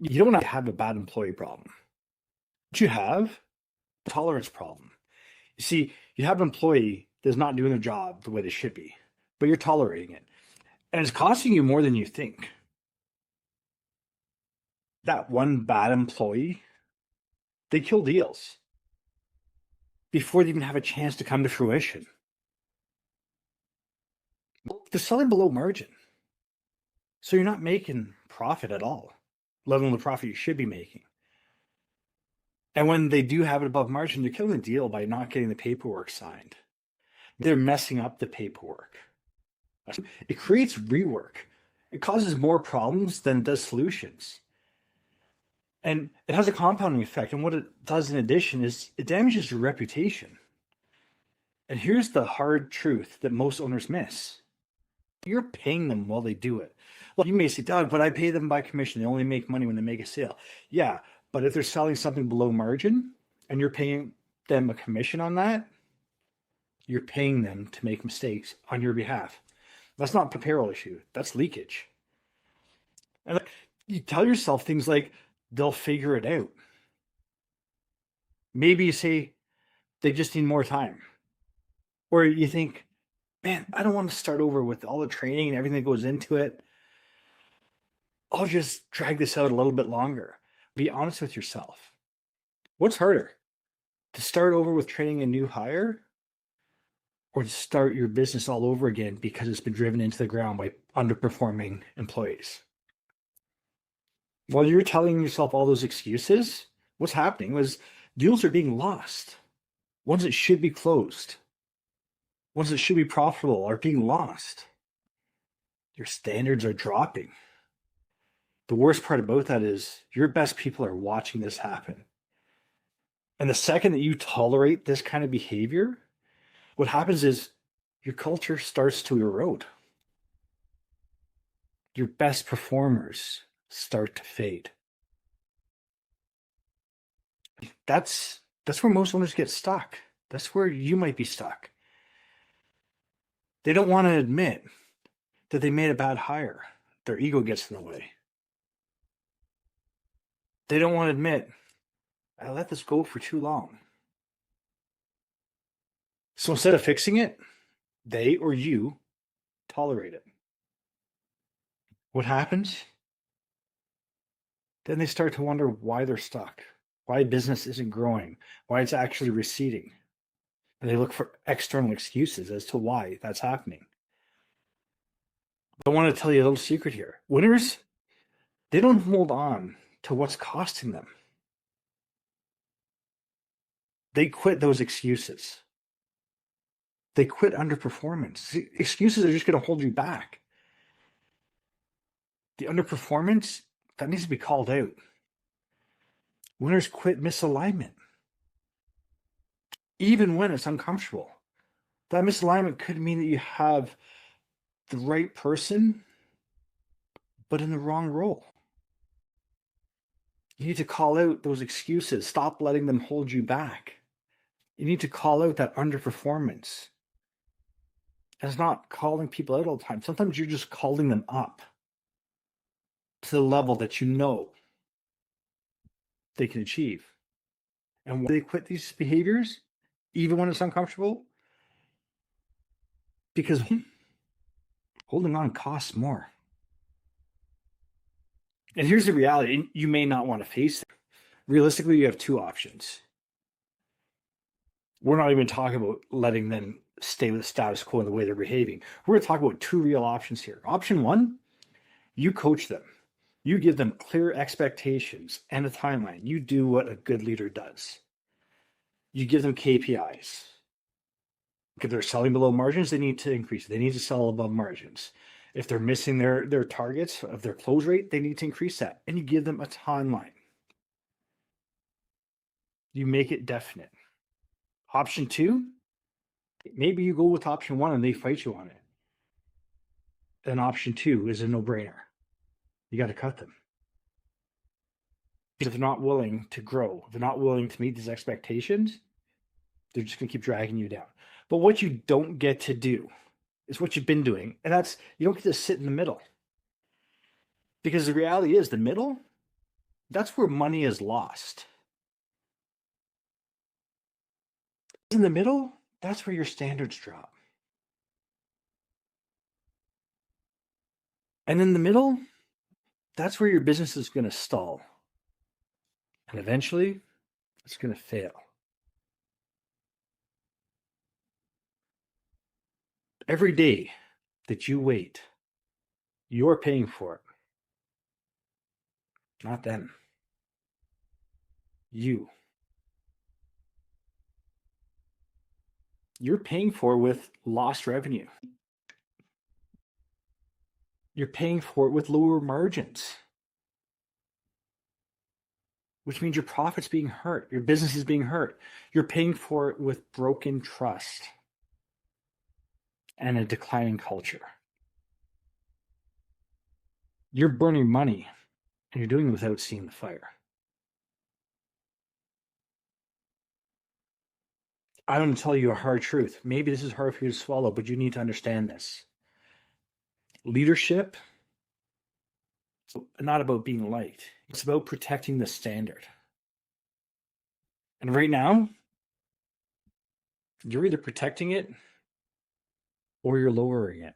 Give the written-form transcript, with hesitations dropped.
You don't have a bad employee problem. What you have, a tolerance problem. You see, you have an employee that's not doing their job the way they should be, but you're tolerating it. And it's costing you more than you think. That one bad employee, they kill deals before they even have a chance to come to fruition. They're selling below margin. So you're not making profit at all, let alone the profit you should be making. And when they do have it above margin, they're killing the deal by not getting the paperwork signed. They're messing up the paperwork. It creates rework. It causes more problems than it does solutions. And it has a compounding effect. And what it does in addition is it damages your reputation. And here's the hard truth that most owners miss. You're paying them while they do it. Well, you may say, Doug, but I pay them by commission. They only make money when they make a sale. Yeah, but if they're selling something below margin and you're paying them a commission on that, you're paying them to make mistakes on your behalf. That's not a payroll issue. That's leakage. And you tell yourself things like, they'll figure it out. Maybe you say, they just need more time. Or you think, man, I don't want to start over with all the training and everything that goes into it. I'll just drag this out a little bit longer. Be honest with yourself. What's harder? To start over with training a new hire or to start your business all over again because it's been driven into the ground by underperforming employees? While you're telling yourself all those excuses, what's happening was deals are being lost. Ones that should be closed, ones that should be profitable are being lost. Your standards are dropping. The worst part about that is your best people are watching this happen. And the second that you tolerate this kind of behavior, what happens is your culture starts to erode. Your best performers start to fade. That's where most owners get stuck. That's where you might be stuck. They don't want to admit that they made a bad hire. Their ego gets in the way. They don't want to admit, I let this go for too long. So instead of fixing it, they or you tolerate it. What happens? Then they start to wonder why they're stuck, why business isn't growing, why it's actually receding. And they look for external excuses as to why that's happening. I want to tell you a little secret here. Winners, they don't hold on to what's costing them. They quit those excuses. They quit underperformance. Excuses are just going to hold you back. The underperformance, that needs to be called out. Winners quit misalignment, even when it's uncomfortable. That misalignment could mean that you have the right person, but in the wrong role. You need to call out those excuses. Stop letting them hold you back. You need to call out that underperformance. And it's not calling people out all the time. Sometimes you're just calling them up to the level that you know they can achieve. And when they quit these behaviors, even when it's uncomfortable, because holding on costs more. And here's the reality, you may not want to face it. Realistically, you have two options. We're not even talking about letting them stay with the status quo in the way they're behaving. We're going to talk about two real options here. Option one, you coach them. You give them clear expectations and a timeline. You do what a good leader does. You give them KPIs. If they're selling below margins, they need to increase. They need to sell above margins. If they're missing their targets of their close rate, they need to increase that. And you give them a timeline. You make it definite. Option two, maybe you go with option one and they fight you on it. Then option two is a no-brainer. You got to cut them. Because if they're not willing to grow, if they're not willing to meet these expectations, they're just going to keep dragging you down. But what you don't get to do is what you've been doing. And that's, you don't get to sit in the middle. Because the reality is, the middle, That's where money is lost. In the middle, that's where your standards drop. And in the middle, that's where your business is going to stall. And eventually, it's going to fail. Every day that you wait, you're paying for it, not them. You. You're paying for it with lost revenue. You're paying for it with lower margins, which means your profit's being hurt. Your business is being hurt. You're paying for it with broken trust and a declining culture. You're burning money and you're doing it without seeing the fire. I'm going to tell you a hard truth. Maybe this is hard for you to swallow, but you need to understand this. Leadership is not about being liked. It's about protecting the standard. And right now, you're either protecting it or you're lowering it.